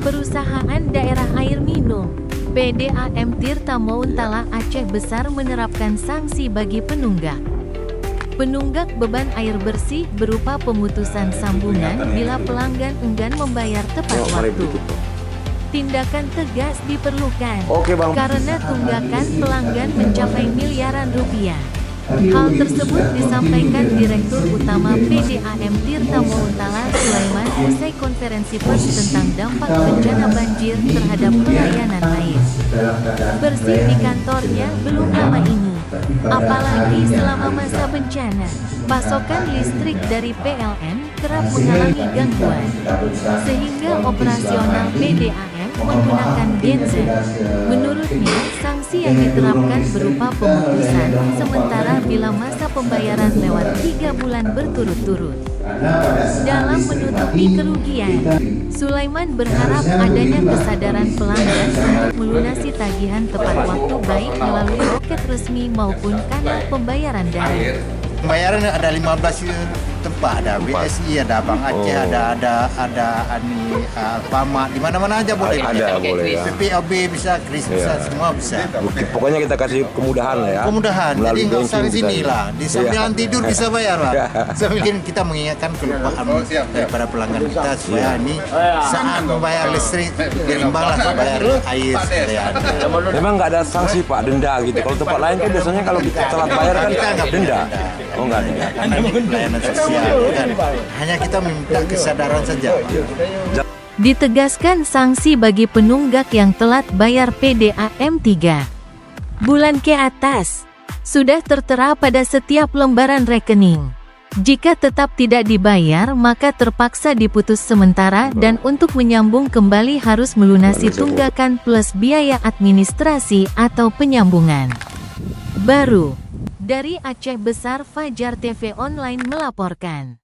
Perusahaan Daerah Air Minum PDAM Tirta Mauntala Aceh Besar menerapkan sanksi bagi penunggak. Penunggak beban air bersih berupa pemutusan sambungan bila pelanggan enggan membayar tepat waktu. Tindakan tegas diperlukan karena tunggakan pelanggan mencapai miliaran rupiah. Hal tersebut disampaikan Direktur Utama PDAM Tirta Mauntala Sulaiman usai konferensi pers tentang dampak bencana banjir terhadap pelayanan air bersih di kantornya belum lama ini. Apalagi selama masa bencana, pasokan listrik dari PLN kerap mengalami gangguan, sehingga operasional PDAM menggunakan genset. Menurutnya, sanksi yang diterapkan berupa pemutusan sementara bila masa pembayaran lewat 3 bulan berturut-turut. Dalam menutupi kerugian, Sulaiman berharap adanya kesadaran pelanggan untuk melunasi tagihan tepat waktu baik melalui loket resmi maupun kanal pembayaran daring. Pembayaran ada 15 tempat, ada BSI, ada Bank Aceh, ada Alfamart, di mana-mana aja boleh. Ada boleh ya. PPAB bisa, Kris bisa, semua bisa. Pokoknya kita kasih kemudahan lah ya. Kemudahan, jadi nggak usah di sini lah. Di sambilan tidur bisa bayar lah. Sambil kita mengingatkan kelupaan daripada pelanggan kita supaya ini saat membayar listrik berimbang lah bayar air. Memang nggak ada sanksi Pak, denda gitu. Kalau tempat lain kan biasanya kalau telat bayar kan denda. Oh nggak ada. Pelayanan sosial kan. Hanya kita minta kesadaran saja. Ditegaskan sanksi bagi penunggak yang telat bayar PDAM 3 bulan ke atas sudah tertera pada setiap lembaran rekening. Jika tetap tidak dibayar maka terpaksa diputus sementara dan untuk menyambung kembali harus melunasi tunggakan plus biaya administrasi atau penyambungan baru. Dari Aceh Besar, Fajar TV Online melaporkan.